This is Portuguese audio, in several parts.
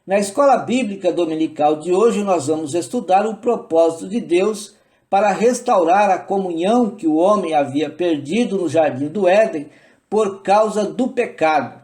Na escola bíblica dominical de hoje, nós vamos estudar o propósito de Deus para restaurar a comunhão que o homem havia perdido no jardim do Éden por causa do pecado.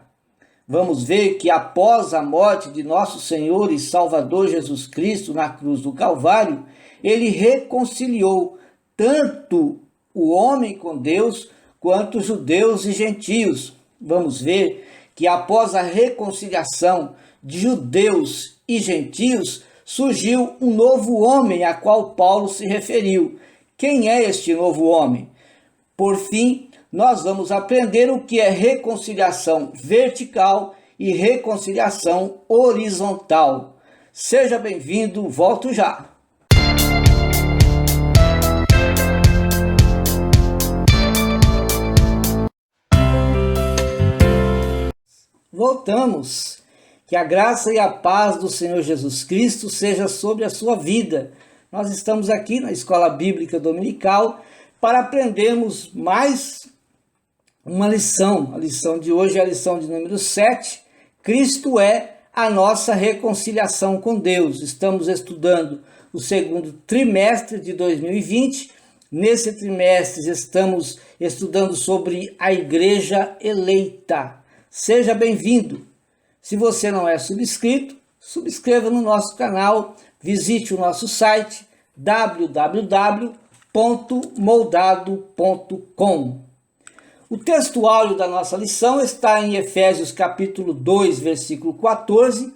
Vamos ver que após a morte de nosso Senhor e Salvador Jesus Cristo na cruz do Calvário, ele reconciliou tanto o homem com Deus quanto judeus e gentios. Vamos ver que após a reconciliação de judeus e gentios, surgiu um novo homem a qual Paulo se referiu. Quem é este novo homem? Por fim, nós vamos aprender o que é reconciliação vertical e reconciliação horizontal. Seja bem-vindo, volto já. Voltamos. Que a graça e a paz do Senhor Jesus Cristo seja sobre a sua vida. Nós estamos aqui na Escola Bíblica Dominical para aprendermos mais uma lição. A lição de hoje é a lição de número 7. Cristo é a nossa reconciliação com Deus. Estamos estudando o segundo trimestre de 2020. Nesse trimestre estamos estudando sobre a igreja eleita. Seja bem-vindo. Se você não é subscrito, subscreva no nosso canal, visite o nosso site www.moldado.com. O texto áureo da nossa lição está em Efésios capítulo 2, versículo 14,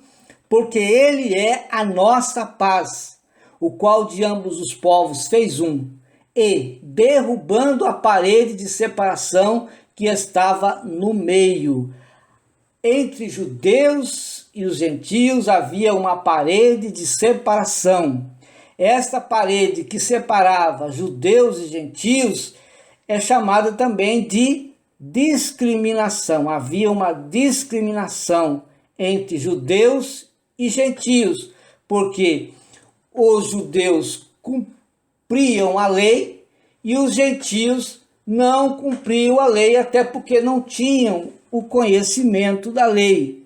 porque ele é a nossa paz, o qual de ambos os povos fez um, e derrubando a parede de separação que estava no meio. Entre judeus e os gentios havia uma parede de separação. Esta parede que separava judeus e gentios é chamada também de discriminação. Havia uma discriminação entre judeus e gentios, porque os judeus cumpriam a lei e os gentios não cumpriam a lei, até porque não tinham o conhecimento da lei.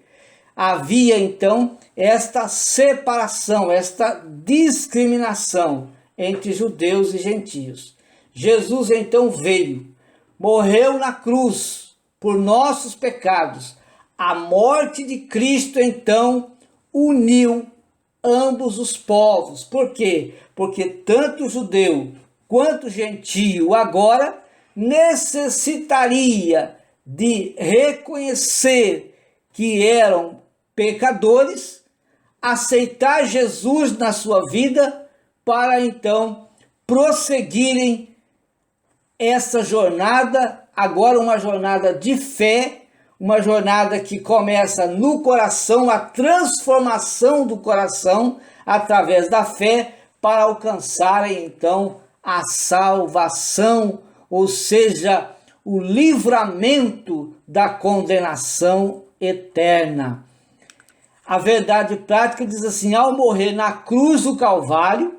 Havia então esta separação, esta discriminação entre judeus e gentios. Jesus então veio, morreu na cruz por nossos pecados. A morte de Cristo então uniu ambos os povos. Por quê? Porque tanto judeu quanto gentio agora necessitaria de reconhecer que eram pecadores, aceitar Jesus na sua vida, para então prosseguirem essa jornada, agora uma jornada de fé, uma jornada que começa no coração, a transformação do coração através da fé, para alcançarem então a salvação, ou seja, o livramento da condenação eterna. A verdade prática diz assim: ao morrer na cruz do Calvário,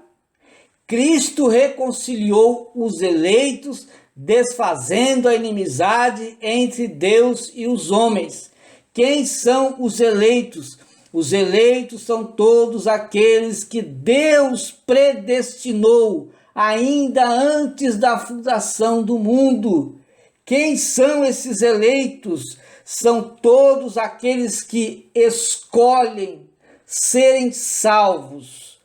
Cristo reconciliou os eleitos, desfazendo a inimizade entre Deus e os homens. Quem são os eleitos? Os eleitos são todos aqueles que Deus predestinou ainda antes da fundação do mundo. Quem são esses eleitos? São todos aqueles que escolhem serem salvos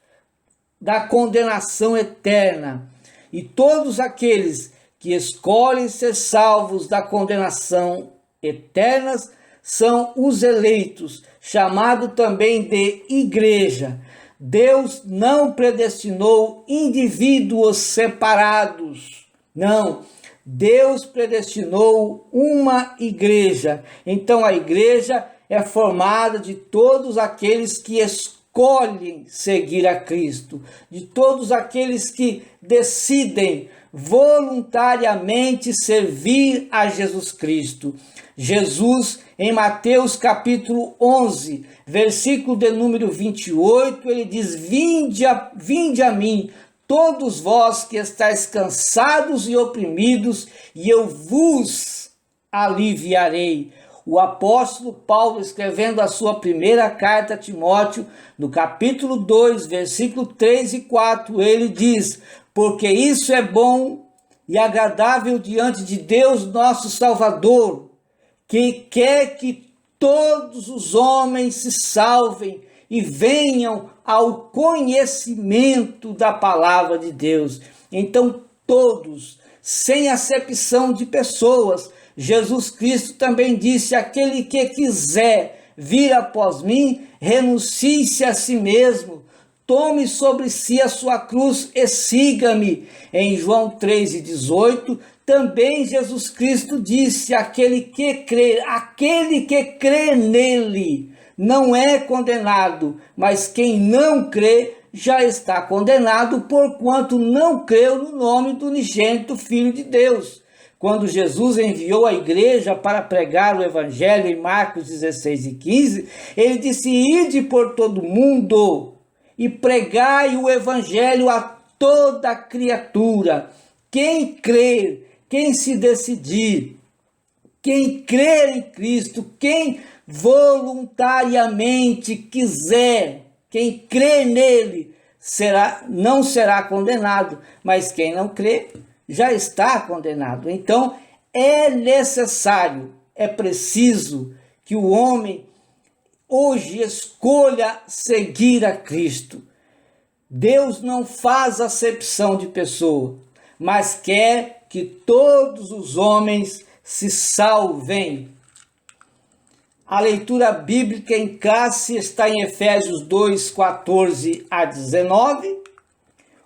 da condenação eterna. E todos aqueles que escolhem ser salvos da condenação eterna são os eleitos, chamado também de igreja. Deus não predestinou indivíduos separados, não. Deus predestinou uma igreja. Então a igreja é formada de todos aqueles que escolhem seguir a Cristo, de todos aqueles que decidem voluntariamente servir a Jesus Cristo. Jesus, em Mateus capítulo 11, versículo de número 28, ele diz: vinde a mim, todos vós que estáis cansados e oprimidos, e eu vos aliviarei. O apóstolo Paulo, escrevendo a sua primeira carta a Timóteo, no capítulo 2, versículo 3 e 4, ele diz: porque isso é bom e agradável diante de Deus, nosso Salvador, que quer que todos os homens se salvem e venham ao conhecimento da palavra de Deus. Então, todos, sem acepção de pessoas, Jesus Cristo também disse: aquele que quiser vir após mim, renuncie-se a si mesmo, tome sobre si a sua cruz e siga-me. Em João 3,18, também Jesus Cristo disse: aquele que crê nele não é condenado, mas quem não crê já está condenado, porquanto não creu no nome do unigênito Filho de Deus. Quando Jesus enviou a igreja para pregar o evangelho em Marcos 16 e 15, ele disse: ide por todo mundo e pregai o evangelho a toda criatura. Quem crer, quem se decidir, quem crer em Cristo, quem voluntariamente quiser, quem crê nele, não será condenado, mas quem não crê já está condenado. Então, é necessário, é preciso que o homem hoje escolha seguir a Cristo. Deus não faz acepção de pessoa, mas quer que todos os homens se salvem. A leitura bíblica em classe está em Efésios 2, 14 a 19.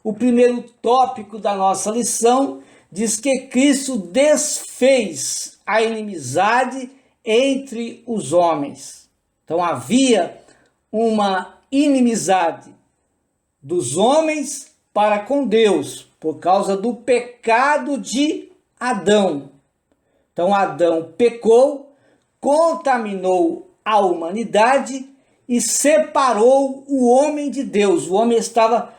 O primeiro tópico da nossa lição diz que Cristo desfez a inimizade entre os homens. Então havia uma inimizade dos homens para com Deus por causa do pecado de Adão. Então Adão pecou, contaminou a humanidade e separou o homem de Deus. O homem estava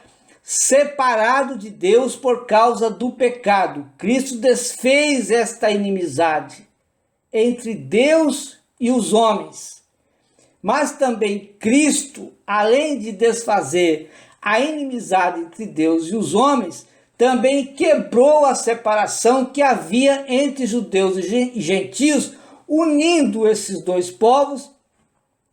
separado de Deus por causa do pecado. Cristo desfez esta inimizade entre Deus e os homens. Mas também Cristo, além de desfazer a inimizade entre Deus e os homens, também quebrou a separação que havia entre judeus e gentios, unindo esses dois povos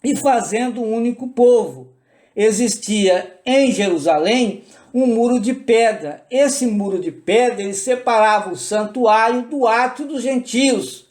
e fazendo um único povo. Existia em Jerusalém um muro de pedra. Esse muro de pedra ele separava o santuário do átrio dos gentios.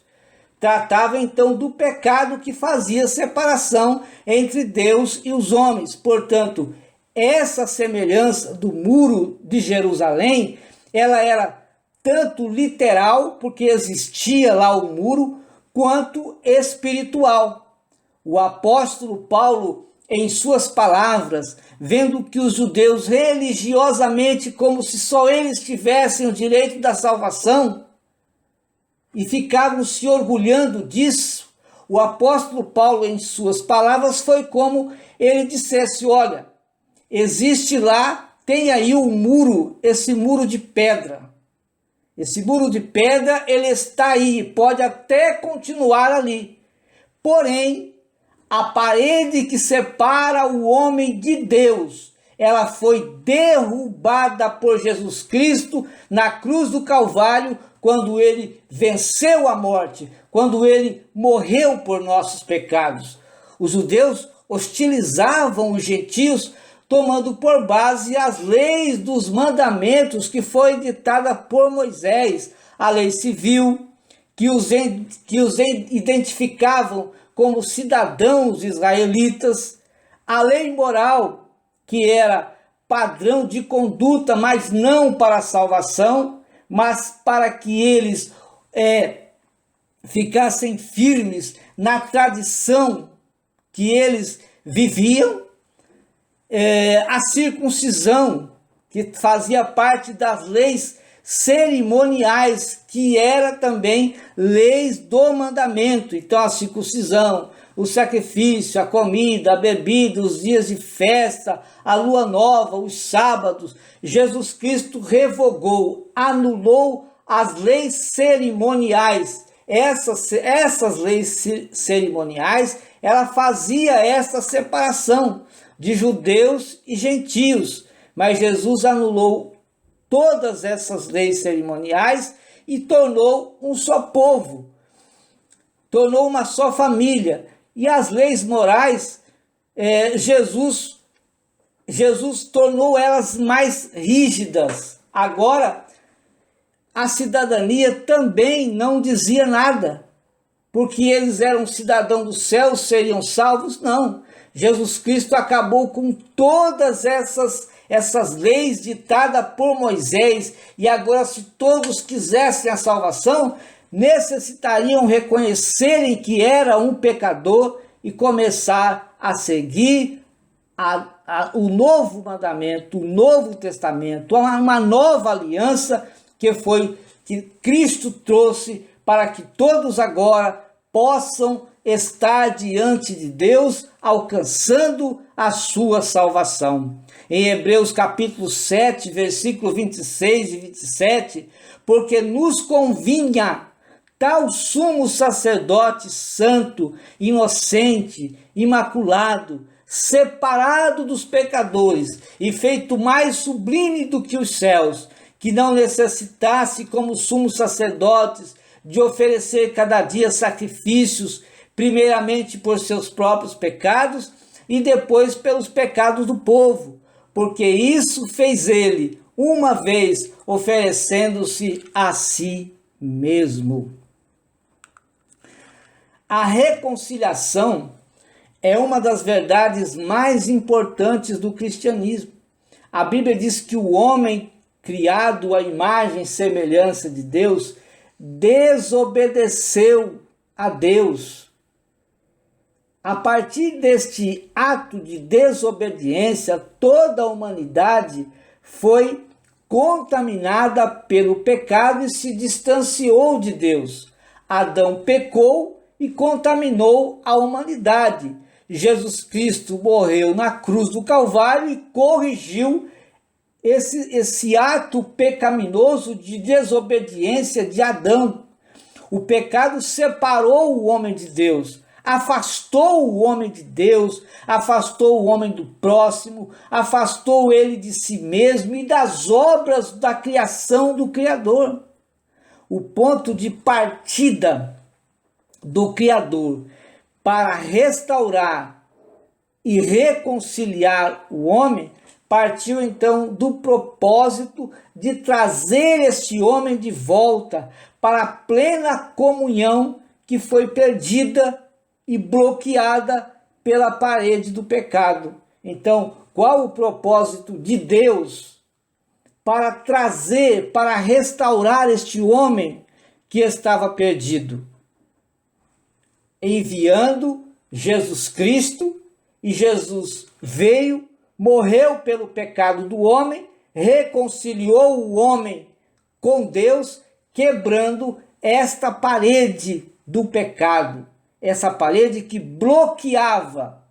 Tratava então do pecado que fazia separação entre Deus e os homens. Portanto, essa semelhança do muro de Jerusalém, ela era tanto literal, porque existia lá o muro, quanto espiritual. O apóstolo Paulo, em suas palavras, vendo que os judeus religiosamente, como se só eles tivessem o direito da salvação, e ficavam se orgulhando disso, o apóstolo Paulo, em suas palavras, foi como ele dissesse: olha, existe lá, tem aí um muro, esse muro de pedra. Esse muro de pedra, ele está aí, pode até continuar ali. Porém, a parede que separa o homem de Deus, ela foi derrubada por Jesus Cristo na cruz do Calvário, quando ele venceu a morte, quando ele morreu por nossos pecados. Os judeus hostilizavam os gentios, tomando por base as leis dos mandamentos que foi ditada por Moisés, a lei civil, que os identificavam como cidadãos israelitas, a lei moral, que era padrão de conduta, mas não para a salvação, mas para que eles ficassem firmes na tradição que eles viviam, a circuncisão, que fazia parte das leis cerimoniais, que era também leis do mandamento. Então a circuncisão, o sacrifício, a comida, a bebida, os dias de festa, a lua nova, os sábados, Jesus Cristo revogou, anulou as leis cerimoniais essas leis cerimoniais, ela fazia essa separação de judeus e gentios, mas Jesus anulou todas essas leis cerimoniais e tornou um só povo, tornou uma só família. E as leis morais, Jesus tornou elas mais rígidas. Agora, a cidadania também não dizia nada, porque eles eram cidadãos do céu, seriam salvos. Não, Jesus Cristo acabou com todas essas leis ditadas por Moisés, e agora, se todos quisessem a salvação, necessitariam reconhecerem que era um pecador e começar a seguir o novo mandamento, o novo testamento, uma nova aliança que Cristo trouxe para que todos agora possam estar diante de Deus, alcançando a sua salvação. Em Hebreus capítulo 7, versículo 26 e 27, porque nos convinha tal sumo sacerdote santo, inocente, imaculado, separado dos pecadores e feito mais sublime do que os céus, que não necessitasse, como sumos sacerdotes, de oferecer cada dia sacrifícios, primeiramente por seus próprios pecados e depois pelos pecados do povo, porque isso fez ele uma vez, oferecendo-se a si mesmo. A reconciliação é uma das verdades mais importantes do cristianismo. A Bíblia diz que o homem criado à imagem e semelhança de Deus desobedeceu a Deus. A partir deste ato de desobediência, toda a humanidade foi contaminada pelo pecado e se distanciou de Deus. Adão pecou e contaminou a humanidade. Jesus Cristo morreu na cruz do Calvário e corrigiu esse ato pecaminoso de desobediência de Adão. O pecado separou o homem de Deus, afastou o homem de Deus, afastou o homem do próximo, afastou ele de si mesmo e das obras da criação do Criador. O ponto de partida do Criador para restaurar e reconciliar o homem partiu então do propósito de trazer este homem de volta para a plena comunhão que foi perdida e bloqueada pela parede do pecado. Então, qual o propósito de Deus para trazer, para restaurar este homem que estava perdido? Enviando Jesus Cristo, e Jesus veio, morreu pelo pecado do homem, reconciliou o homem com Deus, quebrando esta parede do pecado, essa parede que bloqueava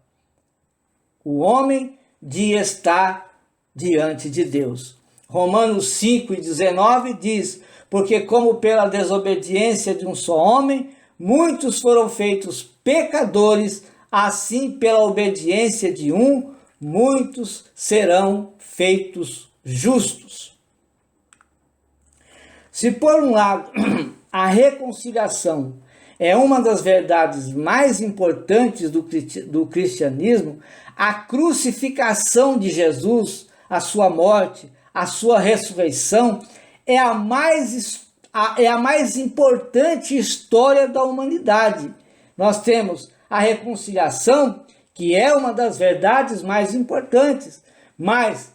o homem de estar diante de Deus. Romanos 5:19 diz: porque como pela desobediência de um só homem, muitos foram feitos pecadores, assim pela obediência de um, muitos serão feitos justos. Se por um lado a reconciliação é uma das verdades mais importantes do cristianismo, a crucificação de Jesus, a sua morte, a sua ressurreição é a mais importante história da humanidade. Nós temos a reconciliação, que é uma das verdades mais importantes, mas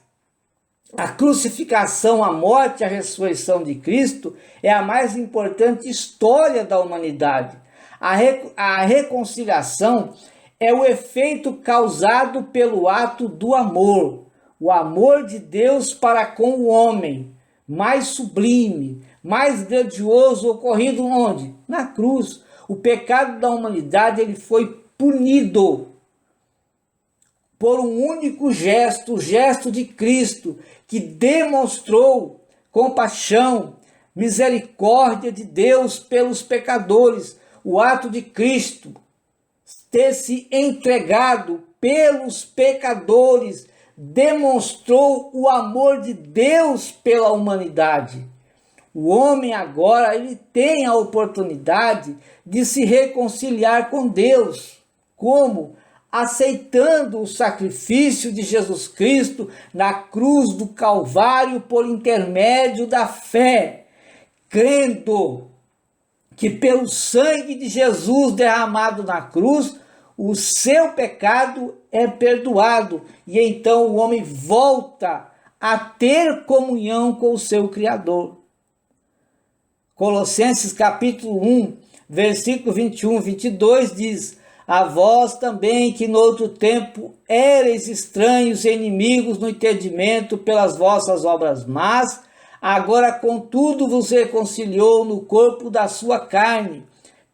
a crucificação, a morte e a ressurreição de Cristo é a mais importante história da humanidade. A reconciliação é o efeito causado pelo ato do amor, o amor de Deus para com o homem, mais sublime, mais grandioso, ocorrido onde? Na cruz. O pecado da humanidade ele foi punido por um único gesto, o gesto de Cristo, que demonstrou compaixão, misericórdia de Deus pelos pecadores, o ato de Cristo ter se entregado pelos pecadores, demonstrou o amor de Deus pela humanidade. O homem agora ele tem a oportunidade de se reconciliar com Deus. Como? Aceitando o sacrifício de Jesus Cristo na cruz do Calvário por intermédio da fé, crendo que pelo sangue de Jesus derramado na cruz, o seu pecado é perdoado e então o homem volta a ter comunhão com o seu Criador. Colossenses capítulo 1, versículo 21, 22 diz: a vós também que no outro tempo éreis estranhos e inimigos no entendimento pelas vossas obras más, agora contudo vos reconciliou no corpo da sua carne,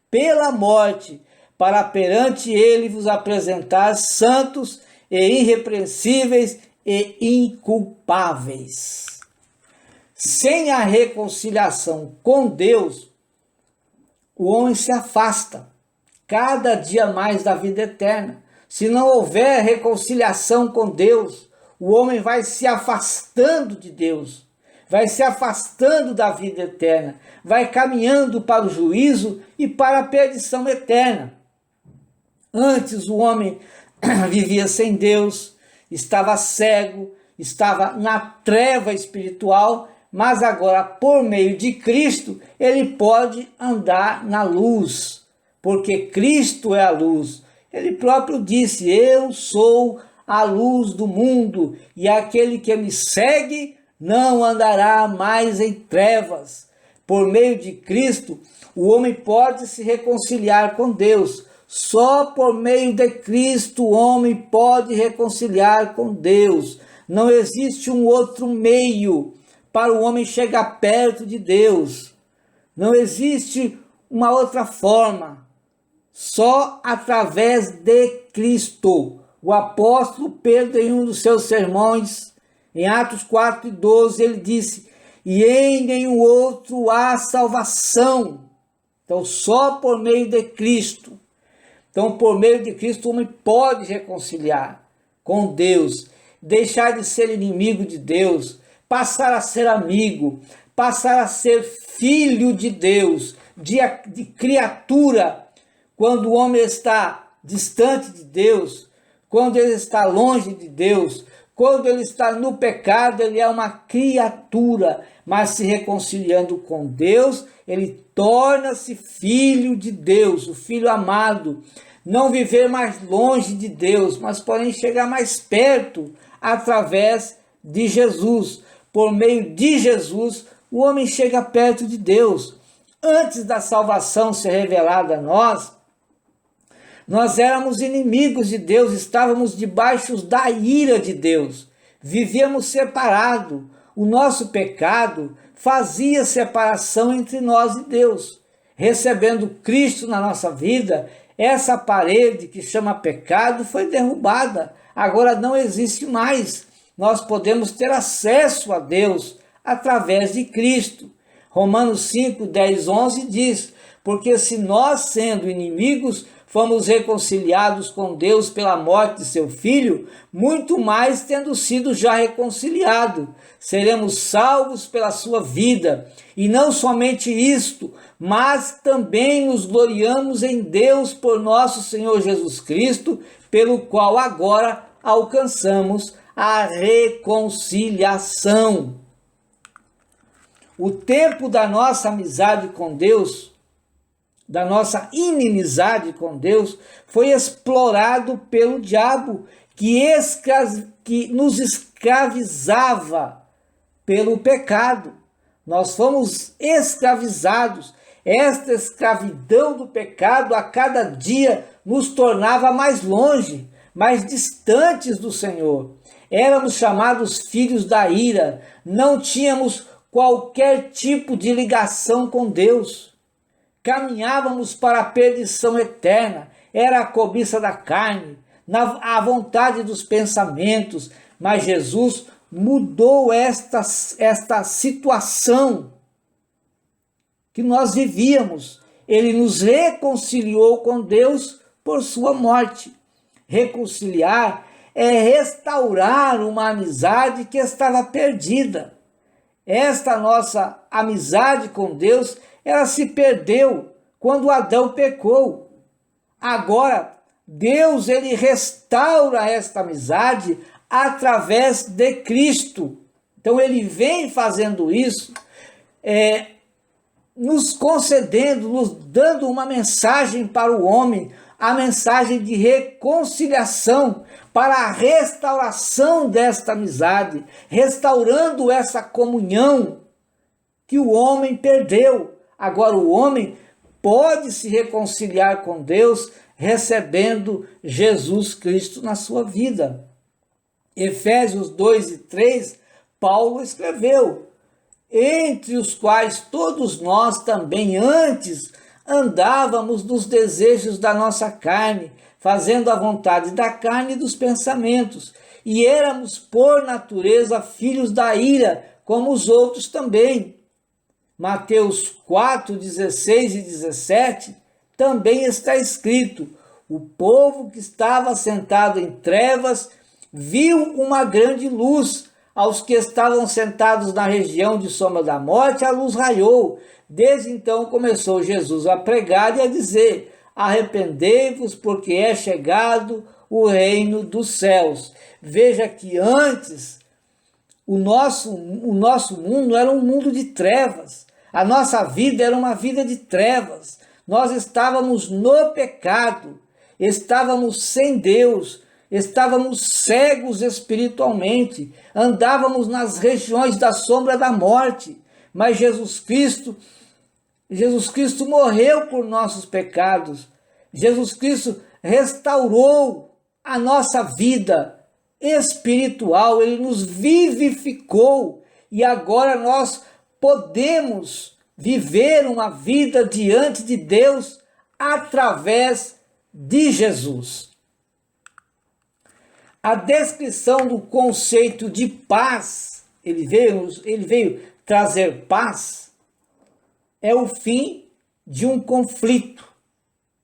pela morte, para perante ele vos apresentar santos e irrepreensíveis e inculpáveis. Sem a reconciliação com Deus, o homem se afasta cada dia mais da vida eterna. Se não houver reconciliação com Deus, o homem vai se afastando de Deus, vai se afastando da vida eterna, vai caminhando para o juízo e para a perdição eterna. Antes o homem vivia sem Deus, estava cego, estava na treva espiritual, mas agora, por meio de Cristo, ele pode andar na luz, porque Cristo é a luz. Ele próprio disse: eu sou a luz do mundo, e aquele que me segue não andará mais em trevas. Por meio de Cristo, o homem pode se reconciliar com Deus. Só por meio de Cristo o homem pode reconciliar com Deus. Não existe um outro meio para o homem chegar perto de Deus. Não existe uma outra forma. Só através de Cristo. O apóstolo Pedro, em um dos seus sermões, em Atos 4:12, ele disse: e em nenhum outro há salvação. Então, só por meio de Cristo. Então, por meio de Cristo, o homem pode reconciliar com Deus, deixar de ser inimigo de Deus, passar a ser amigo, passar a ser filho de Deus, de criatura. Quando o homem está distante de Deus, quando ele está longe de Deus, quando ele está no pecado, ele é uma criatura, mas se reconciliando com Deus, ele torna-se filho de Deus, o filho amado. Não viver mais longe de Deus, mas porém chegar mais perto através de Jesus. Por meio de Jesus, o homem chega perto de Deus. Antes da salvação ser revelada a nós éramos inimigos de Deus, estávamos debaixo da ira de Deus, vivíamos separados. O nosso pecado fazia separação entre nós e Deus. Recebendo Cristo na nossa vida, essa parede que chama pecado foi derrubada. Agora não existe mais. Nós podemos ter acesso a Deus através de Cristo. Romanos 5, 10, 11 diz: porque se nós, sendo inimigos, fomos reconciliados com Deus pela morte de seu Filho, muito mais tendo sido já reconciliado, seremos salvos pela sua vida. E não somente isto, mas também nos gloriamos em Deus por nosso Senhor Jesus Cristo, pelo qual agora alcançamos a reconciliação. O tempo da nossa amizade com Deus, da nossa inimizade com Deus, foi explorado pelo diabo, que nos escravizava pelo pecado. Nós fomos escravizados. Esta escravidão do pecado a cada dia nos tornava mais longe, mais distantes do Senhor. Éramos chamados filhos da ira, não tínhamos qualquer tipo de ligação com Deus. Caminhávamos para a perdição eterna, era a cobiça da carne, a vontade dos pensamentos, mas Jesus mudou esta situação. que nós vivíamos. Ele nos reconciliou com Deus por sua morte. Reconciliar é restaurar uma amizade que estava perdida. Esta nossa amizade com Deus, ela se perdeu quando Adão pecou. Agora, Deus, ele restaura esta amizade através de Cristo. Então, ele vem fazendo isso, nos concedendo, nos dando uma mensagem para o homem, a mensagem de reconciliação, para a restauração desta amizade, restaurando essa comunhão que o homem perdeu. Agora o homem pode se reconciliar com Deus recebendo Jesus Cristo na sua vida. Efésios 2:3, Paulo escreveu: entre os quais todos nós também antes andávamos nos desejos da nossa carne, fazendo a vontade da carne e dos pensamentos, e éramos por natureza filhos da ira, como os outros também. Mateus 4:16 e 17 também está escrito: o povo que estava sentado em trevas viu uma grande luz. Aos que estavam sentados na região de sombra da morte, a luz raiou. Desde então começou Jesus a pregar e a dizer: arrependei-vos, porque é chegado o reino dos céus. Veja que antes o nosso mundo era um mundo de trevas. A nossa vida era uma vida de trevas. Nós estávamos no pecado, estávamos sem Deus, estávamos cegos espiritualmente, andávamos nas regiões da sombra da morte. Mas Jesus Cristo morreu por nossos pecados. Jesus Cristo restaurou a nossa vida espiritual, ele nos vivificou e agora nós podemos viver uma vida diante de Deus através de Jesus. A descrição do conceito de paz, ele veio trazer paz, é o fim de um conflito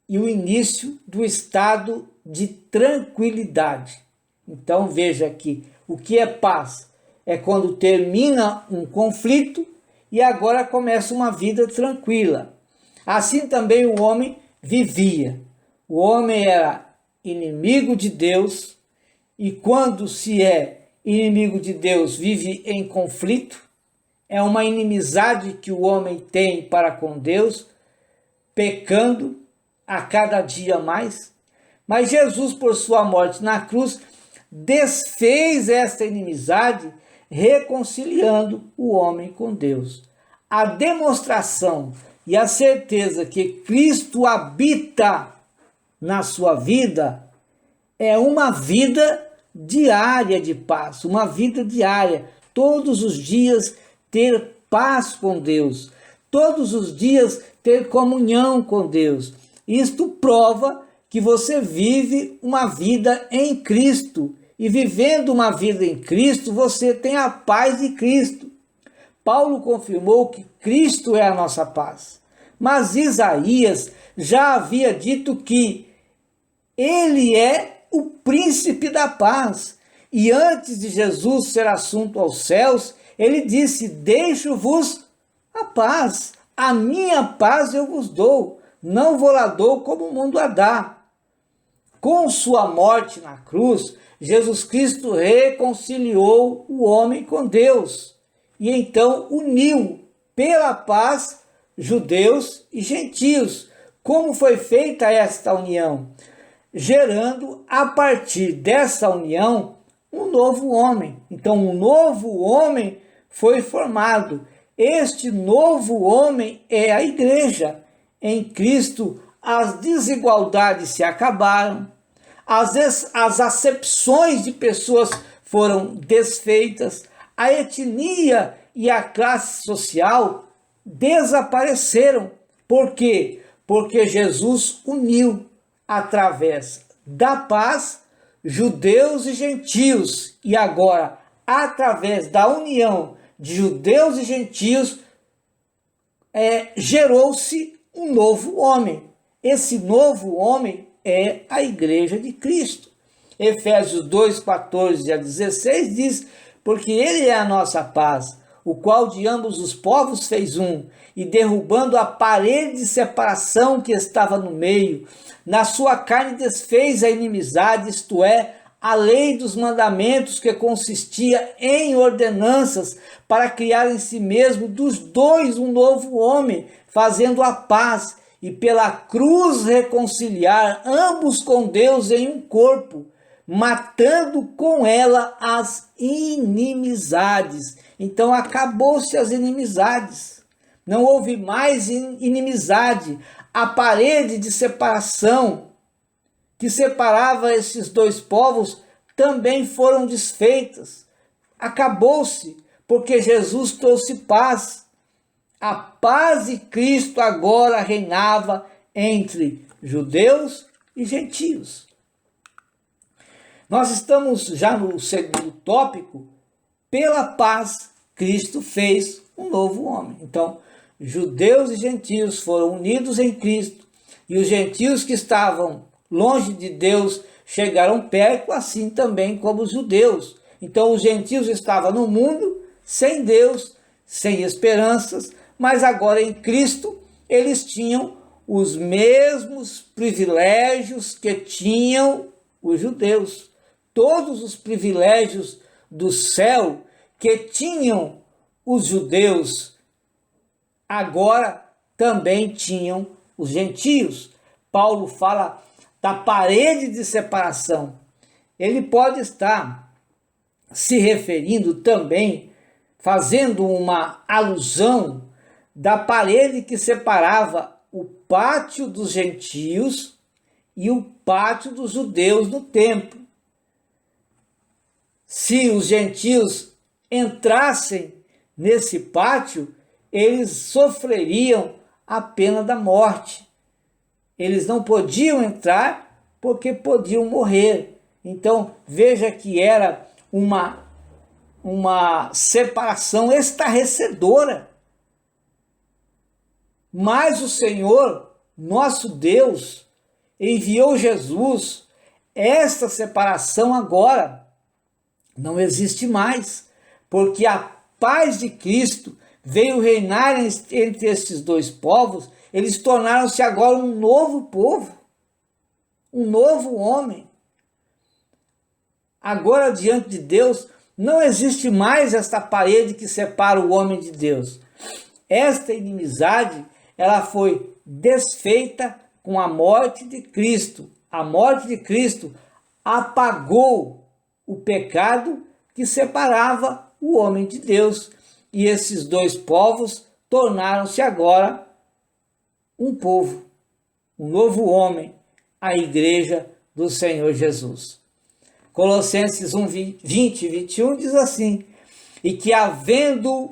e o início do estado de tranquilidade. Então veja aqui, o que é paz? É quando termina um conflito e agora começa uma vida tranquila. Assim também o homem vivia. O homem era inimigo de Deus, e quando se é inimigo de Deus, vive em conflito. É uma inimizade que o homem tem para com Deus, pecando a cada dia mais. Mas Jesus, por sua morte na cruz, desfez esta inimizade, reconciliando o homem com Deus. A demonstração e a certeza que Cristo habita na sua vida é uma vida diária de paz, uma vida diária, todos os dias ter paz com Deus, todos os dias ter comunhão com Deus. Isto prova que você vive uma vida em Cristo, e vivendo uma vida em Cristo, você tem a paz de Cristo. Paulo confirmou que Cristo é a nossa paz, mas Isaías já havia dito que ele é o príncipe da paz, e antes de Jesus ser assunto aos céus, ele disse: deixo-vos a paz, a minha paz eu vos dou, não vou lá dou como o mundo a dá. Com sua morte na cruz, Jesus Cristo reconciliou o homem com Deus, e então uniu pela paz judeus e gentios. Como foi feita esta união? Gerando, a partir dessa união, um novo homem. Então, um novo homem foi formado. Este novo homem é a igreja. Em Cristo, as desigualdades se acabaram, as acepções de pessoas foram desfeitas, a etnia e a classe social desapareceram. Por quê? Porque Jesus uniu, através da paz, judeus e gentios, e agora, através da união de judeus e gentios, gerou-se um novo homem. Esse novo homem é a igreja de Cristo. Efésios 2, 14 a 16 diz: porque ele é a nossa paz, o qual de ambos os povos fez um, e derrubando a parede de separação que estava no meio, na sua carne desfez a inimizade, isto é, a lei dos mandamentos, que consistia em ordenanças, para criar em si mesmo dos dois um novo homem, fazendo a paz, e pela cruz reconciliar ambos com Deus em um corpo, matando com ela as inimizades. Então acabou-se as inimizades. Não houve mais inimizade. A parede de separação que separava esses dois povos também foram desfeitas. Acabou-se, porque Jesus trouxe paz. A paz de Cristo agora reinava entre judeus e gentios. Nós estamos já no segundo tópico. Pela paz, Cristo fez um novo homem. Então, judeus e gentios foram unidos em Cristo, e os gentios que estavam longe de Deus chegaram perto, assim também como os judeus. Então, os gentios estavam no mundo sem Deus, sem esperanças, mas agora em Cristo eles tinham os mesmos privilégios que tinham os judeus. Todos os privilégios do céu que tinham os judeus, agora também tinham os gentios. Paulo fala da parede de separação. Ele pode estar se referindo também, fazendo uma alusão da parede que separava o pátio dos gentios e o pátio dos judeus no templo. Se os gentios entrassem nesse pátio, eles sofreriam a pena da morte. Eles não podiam entrar porque podiam morrer. Então, veja que era uma separação estarrecedora. Mas o Senhor, nosso Deus, enviou Jesus. Esta separação agora não existe mais, porque a paz de Cristo veio reinar entre esses dois povos. Eles tornaram-se agora um novo povo, um novo homem. Agora, diante de Deus, não existe mais esta parede que separa o homem de Deus. Esta inimizade, ela foi desfeita com a morte de Cristo. A morte de Cristo apagou o pecado que separava o homem de Deus. E esses dois povos tornaram-se agora um povo, um novo homem, a igreja do Senhor Jesus. Colossenses 1, 20 e 21 diz assim: e que havendo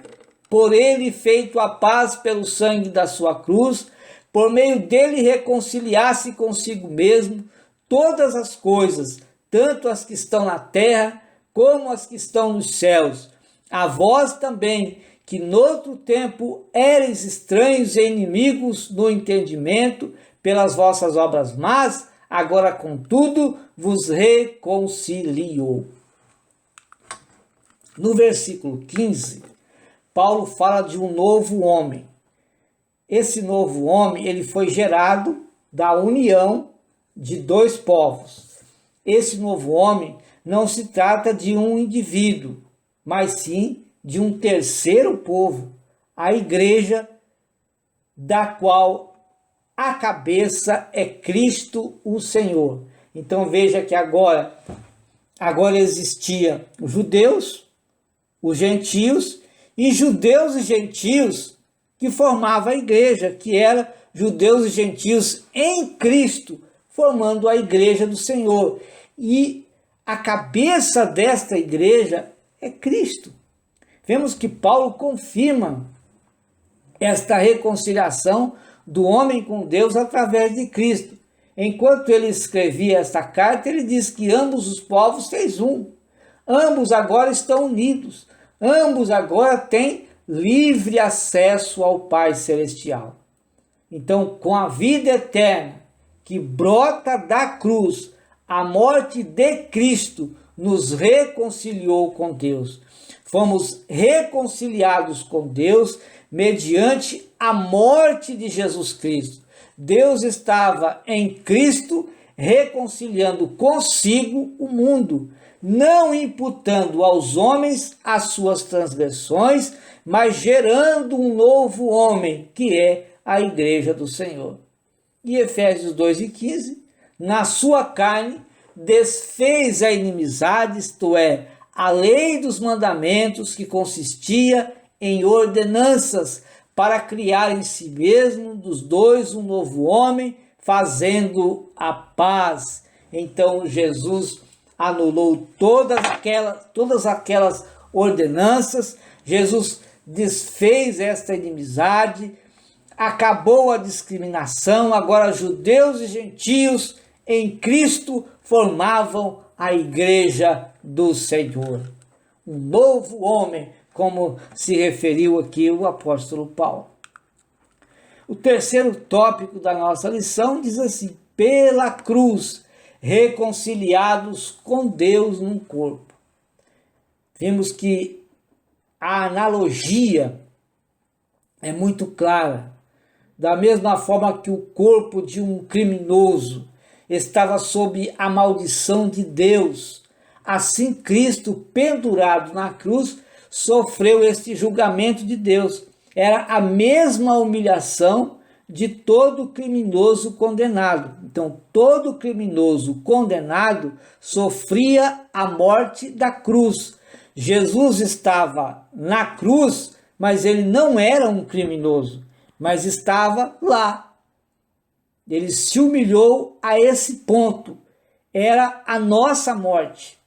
por ele feito a paz pelo sangue da sua cruz, por meio dele reconciliasse consigo mesmo todas as coisas, tanto as que estão na terra como as que estão nos céus. A vós também, que noutro tempo éreis estranhos e inimigos no entendimento, pelas vossas obras más, agora contudo vos reconciliou. No versículo 15, Paulo fala de um novo homem. Esse novo homem, ele foi gerado da união de dois povos. Esse novo homem não se trata de um indivíduo, mas sim de um terceiro povo, a igreja, da qual a cabeça é Cristo o Senhor. Então veja que agora existia os judeus, os gentios, e judeus e gentios que formavam a igreja, que era judeus e gentios em Cristo, formando a igreja do Senhor. E a cabeça desta igreja é Cristo. Vemos que Paulo confirma esta reconciliação do homem com Deus através de Cristo. Enquanto ele escrevia esta carta, ele diz que ambos os povos fez um. Ambos agora estão unidos. Ambos agora têm livre acesso ao Pai Celestial. Então, com a vida eterna que brota da cruz, a morte de Cristo nos reconciliou com Deus. Fomos reconciliados com Deus mediante a morte de Jesus Cristo. Deus estava em Cristo reconciliando consigo o mundo, não imputando aos homens as suas transgressões, mas gerando um novo homem, que é a igreja do Senhor. E Efésios 2:15, na sua carne desfez a inimizade, isto é, a lei dos mandamentos, que consistia em ordenanças, para criar em si mesmo dos dois um novo homem, fazendo a paz. Então Jesus anulou todas aquelas ordenanças, Jesus desfez esta inimizade, acabou a discriminação. Agora judeus e gentios em Cristo formavam a igreja do Senhor. Um novo homem, como se referiu aqui o apóstolo Paulo. O terceiro tópico da nossa lição diz assim: pela cruz, reconciliados com Deus num corpo. Vimos que a analogia é muito clara. Da mesma forma que o corpo de um criminoso estava sob a maldição de Deus, assim Cristo, pendurado na cruz, sofreu este julgamento de Deus. Era a mesma humilhação de todo criminoso condenado. Então, todo criminoso condenado sofria a morte da cruz. Jesus estava na cruz, mas ele não era um criminoso, mas estava lá. Ele se humilhou a esse ponto. Era a nossa morte.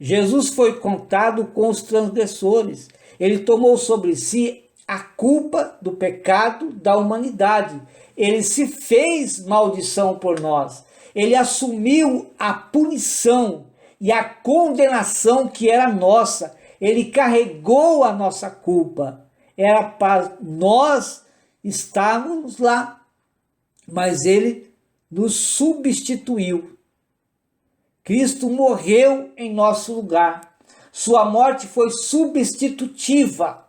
Jesus foi contado com os transgressores. Ele tomou sobre si a culpa do pecado da humanidade. Ele se fez maldição por nós. Ele assumiu a punição e a condenação que era nossa. Ele carregou a nossa culpa. Era para nós estarmos lá, mas ele nos substituiu. Cristo morreu em nosso lugar. Sua morte foi substitutiva.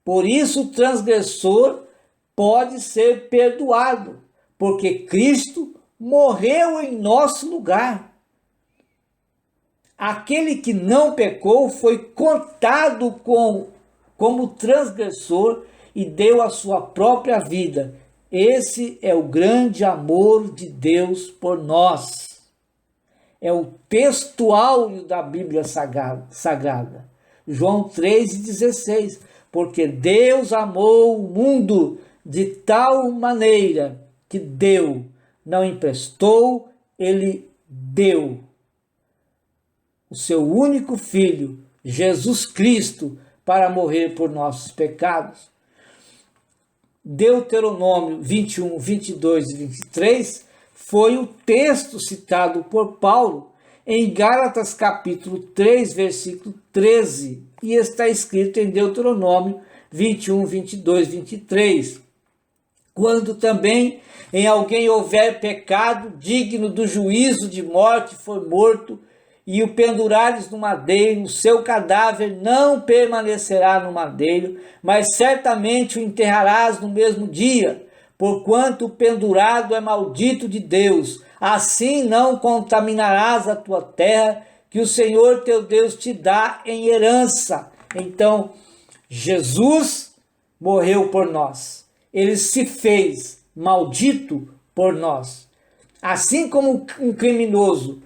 Por isso o transgressor pode ser perdoado, porque Cristo morreu em nosso lugar. Aquele que não pecou foi contado como transgressor e deu a sua própria vida. Esse é o grande amor de Deus por nós. É o texto áureo da Bíblia Sagrada. João 3,16. Porque Deus amou o mundo de tal maneira que deu, não emprestou, ele deu o seu único Filho, Jesus Cristo, para morrer por nossos pecados. Deuteronômio 21, 22 e 23 foi o texto citado por Paulo em Gálatas capítulo 3, versículo 13, e está escrito em Deuteronômio 21, 22, 23. Quando também em alguém houver pecado digno do juízo de morte, for morto, e o pendurares no madeiro, o seu cadáver não permanecerá no madeiro, mas certamente o enterrarás no mesmo dia, porquanto o pendurado é maldito de Deus. Assim não contaminarás a tua terra, que o Senhor teu Deus te dá em herança. Então, Jesus morreu por nós. Ele se fez maldito por nós. Assim como um criminoso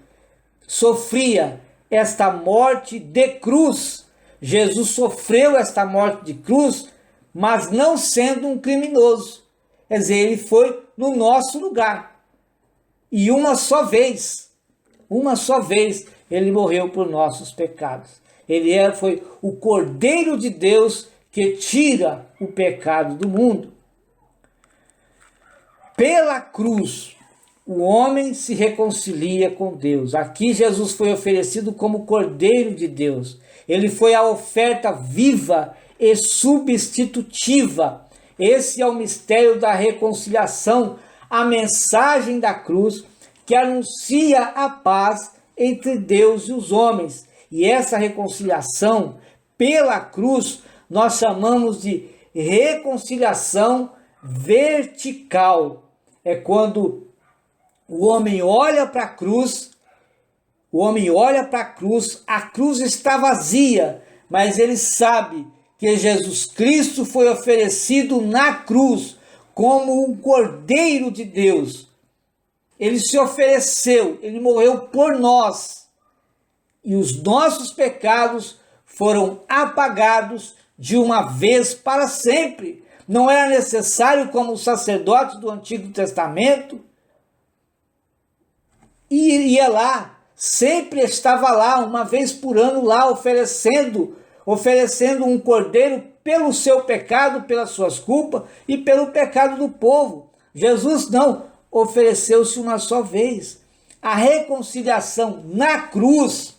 sofria esta morte de cruz, Jesus sofreu esta morte de cruz, mas não sendo um criminoso. Quer dizer, ele foi no nosso lugar. E uma só vez, ele morreu por nossos pecados. Ele foi o Cordeiro de Deus que tira o pecado do mundo. Pela cruz, o homem se reconcilia com Deus. Aqui Jesus foi oferecido como Cordeiro de Deus. Ele foi a oferta viva e substitutiva. Esse é o mistério da reconciliação, a mensagem da cruz que anuncia a paz entre Deus e os homens. E essa reconciliação pela cruz nós chamamos de reconciliação vertical. É quando o homem olha para a cruz, a cruz está vazia, mas ele sabe que Jesus Cristo foi oferecido na cruz como um Cordeiro de Deus. Ele se ofereceu, ele morreu por nós. E os nossos pecados foram apagados de uma vez para sempre. Não era necessário, como os sacerdotes do Antigo Testamento, e ia lá, sempre estava lá, uma vez por ano lá, oferecendo um cordeiro pelo seu pecado, pelas suas culpas e pelo pecado do povo. Jesus não, ofereceu-se uma só vez. A reconciliação na cruz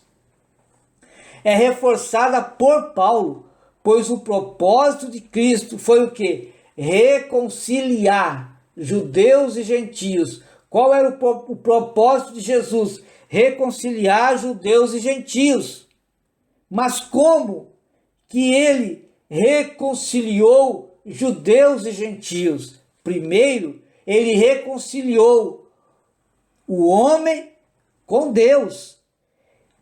é reforçada por Paulo, pois o propósito de Cristo foi o quê? Reconciliar judeus e gentios. Qual era o propósito de Jesus? Reconciliar judeus e gentios. Mas como que ele reconciliou judeus e gentios? Primeiro, ele reconciliou o homem com Deus.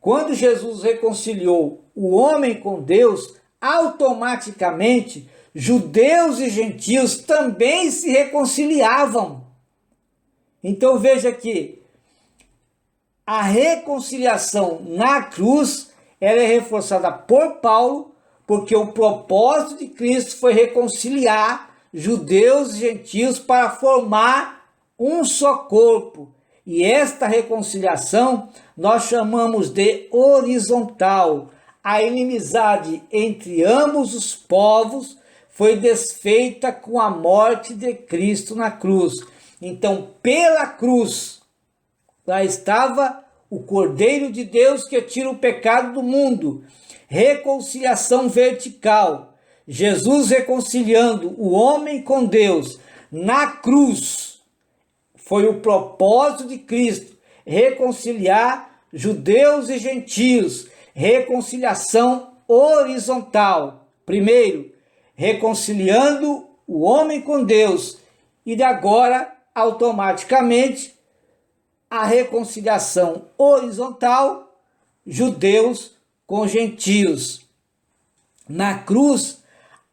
Quando Jesus reconciliou o homem com Deus, automaticamente judeus e gentios também se reconciliavam. Então veja que a reconciliação na cruz ela é reforçada por Paulo, porque o propósito de Cristo foi reconciliar judeus e gentios para formar um só corpo. E esta reconciliação nós chamamos de horizontal. A inimizade entre ambos os povos foi desfeita com a morte de Cristo na cruz. Então, pela cruz, lá estava o Cordeiro de Deus que tira o pecado do mundo. Reconciliação vertical. Jesus reconciliando o homem com Deus na cruz. Foi o propósito de Cristo, reconciliar judeus e gentios. Reconciliação horizontal. Primeiro, reconciliando o homem com Deus. E de agora, automaticamente, a reconciliação horizontal, judeus com gentios. Na cruz,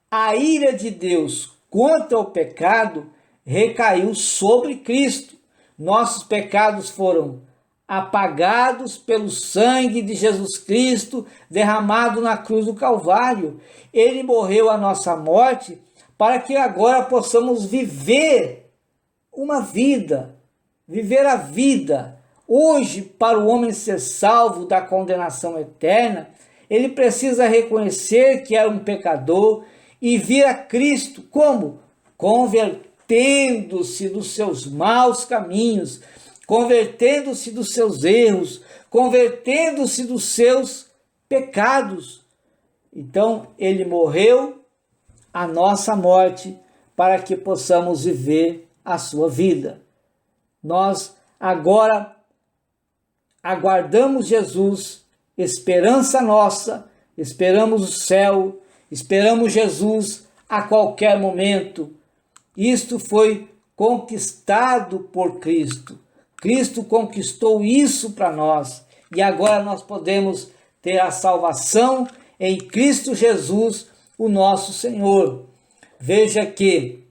a ira de Deus contra o pecado recaiu sobre Cristo. Nossos pecados foram apagados pelo sangue de Jesus Cristo derramado na cruz do Calvário. Ele morreu a nossa morte para que agora possamos viver uma vida, viver a vida. Hoje, para o homem ser salvo da condenação eterna, ele precisa reconhecer que é um pecador e vir a Cristo. Como? Convertendo-se dos seus maus caminhos, convertendo-se dos seus erros, convertendo-se dos seus pecados. Então, ele morreu a nossa morte para que possamos viver a sua vida. Nós agora aguardamos Jesus, esperança nossa, esperamos o céu, esperamos Jesus a qualquer momento. Isto foi conquistado por Cristo. Cristo conquistou isso para nós e agora nós podemos ter a salvação em Cristo Jesus, o nosso Senhor. Veja que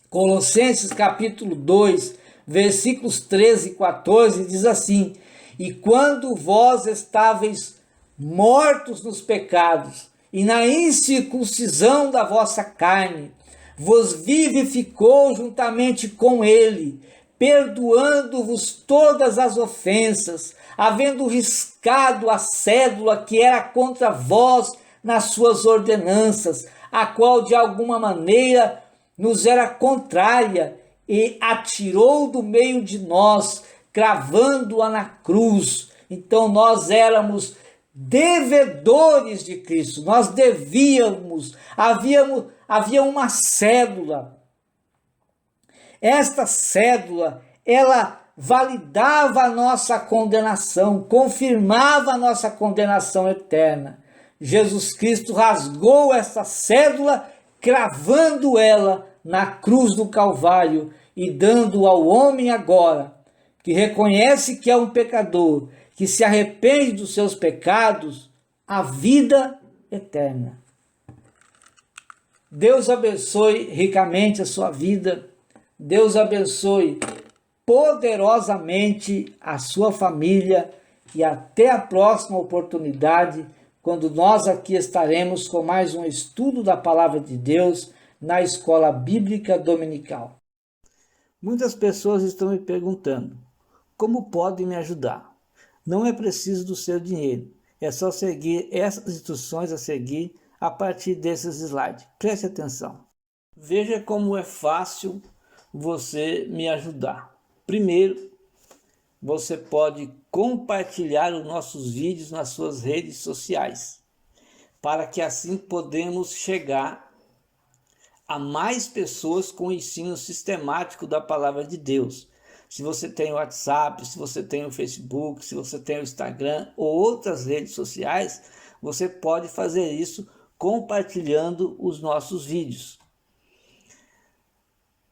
Colossenses capítulo 2, versículos 13 e 14 diz assim: e quando vós estáveis mortos nos pecados e na incircuncisão da vossa carne, vos vivificou juntamente com ele, perdoando-vos todas as ofensas, havendo riscado a cédula que era contra vós nas suas ordenanças, a qual de alguma maneira nos era contrária, e atirou do meio de nós, cravando-a na cruz. Então nós éramos devedores de Cristo. Nós devíamos, havia uma cédula. Esta cédula, ela validava a nossa condenação, confirmava a nossa condenação eterna. Jesus Cristo rasgou essa cédula, cravando ela na cruz do Calvário e dando ao homem agora, que reconhece que é um pecador, que se arrepende dos seus pecados, a vida eterna. Deus abençoe ricamente a sua vida. Deus abençoe poderosamente a sua família e até a próxima oportunidade, quando nós aqui estaremos com mais um estudo da Palavra de Deus na Escola Bíblica Dominical. Muitas pessoas estão me perguntando, como podem me ajudar? Não é preciso do seu dinheiro, é só seguir essas instruções a seguir a partir desses slides. Preste atenção. Veja como é fácil você me ajudar. Primeiro, você pode compartilhar os nossos vídeos nas suas redes sociais, para que assim podemos chegar a mais pessoas com o ensino sistemático da Palavra de Deus. Se você tem o WhatsApp, se você tem o Facebook, se você tem o Instagram ou outras redes sociais, você pode fazer isso compartilhando os nossos vídeos.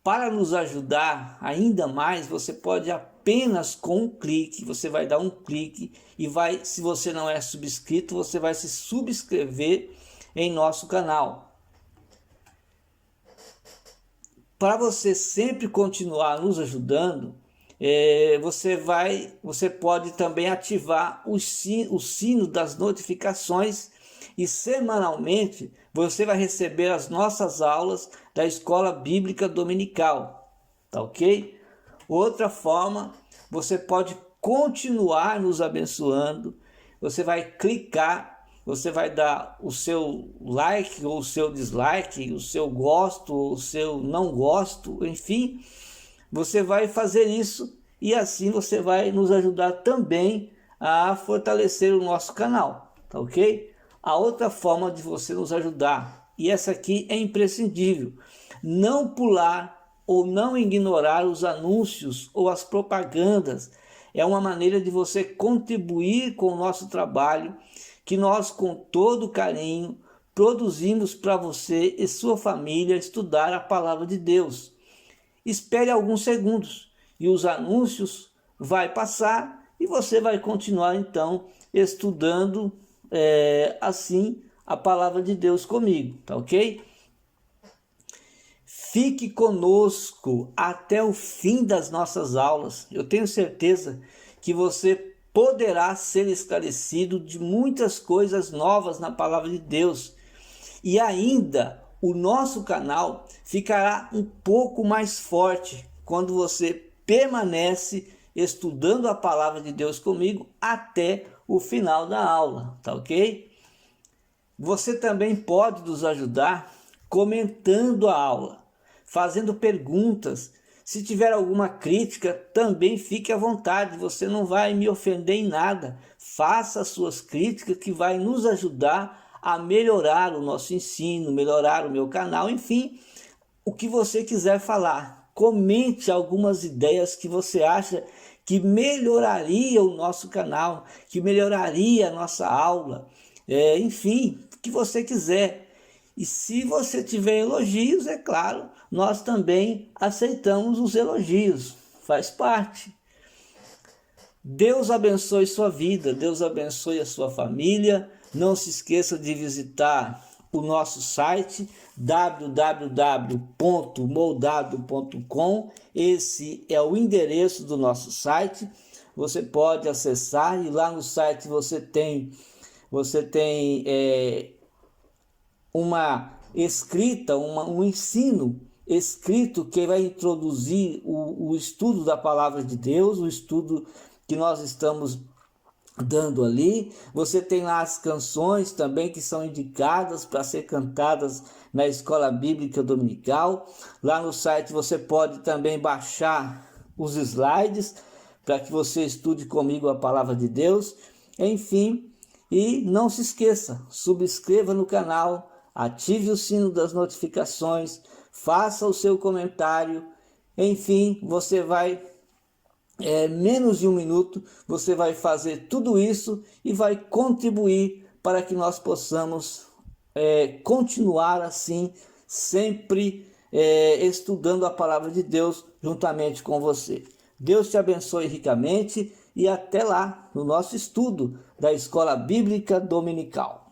Para nos ajudar ainda mais, você pode apenas com um clique, você vai dar um clique e vai, se você não é subscrito, você vai se subscrever em nosso canal. Para você sempre continuar nos ajudando, você pode também ativar o sino das notificações e semanalmente você vai receber as nossas aulas da Escola Bíblica Dominical, tá ok? Outra forma, você pode continuar nos abençoando, você vai clicar, você vai dar o seu like ou o seu dislike, o seu gosto ou o seu não gosto, enfim, você vai fazer isso e assim você vai nos ajudar também a fortalecer o nosso canal, tá ok? A outra forma de você nos ajudar, e essa aqui é imprescindível, não pular ou não ignorar os anúncios ou as propagandas. É uma maneira de você contribuir com o nosso trabalho, que nós com todo carinho produzimos para você e sua família estudar a Palavra de Deus. Espere alguns segundos e os anúncios vai passar e você vai continuar então estudando assim a Palavra de Deus comigo, tá ok? Fique conosco até o fim das nossas aulas. Eu tenho certeza que você poderá ser esclarecido de muitas coisas novas na Palavra de Deus. E ainda o nosso canal ficará um pouco mais forte quando você permanece estudando a Palavra de Deus comigo até o final da aula, tá ok? Você também pode nos ajudar comentando a aula, fazendo perguntas. Se tiver alguma crítica, também fique à vontade, você não vai me ofender em nada. Faça as suas críticas que vai nos ajudar a melhorar o nosso ensino, melhorar o meu canal, enfim, o que você quiser falar. Comente algumas ideias que você acha que melhoraria o nosso canal, que melhoraria a nossa aula, enfim, o que você quiser. E se você tiver elogios, é claro, nós também aceitamos os elogios, faz parte. Deus abençoe sua vida, Deus abençoe a sua família. Não se esqueça de visitar o nosso site www.moldado.com. Esse é o endereço do nosso site. Você pode acessar e lá no site você tem uma escrita, um ensino escrito que vai introduzir o estudo da Palavra de Deus, o estudo que nós estamos dando ali. Você tem lá as canções também que são indicadas para ser cantadas na Escola Bíblica Dominical. Lá no site você pode também baixar os slides para que você estude comigo a Palavra de Deus. Enfim, E não se esqueça, subscreva no canal, ative o sino das notificações, faça o seu comentário. Enfim, você vai, menos de um minuto, você vai fazer tudo isso e vai contribuir para que nós possamos continuar assim, sempre estudando a palavra de Deus juntamente com você. Deus te abençoe ricamente e até lá no nosso estudo da Escola Bíblica Dominical.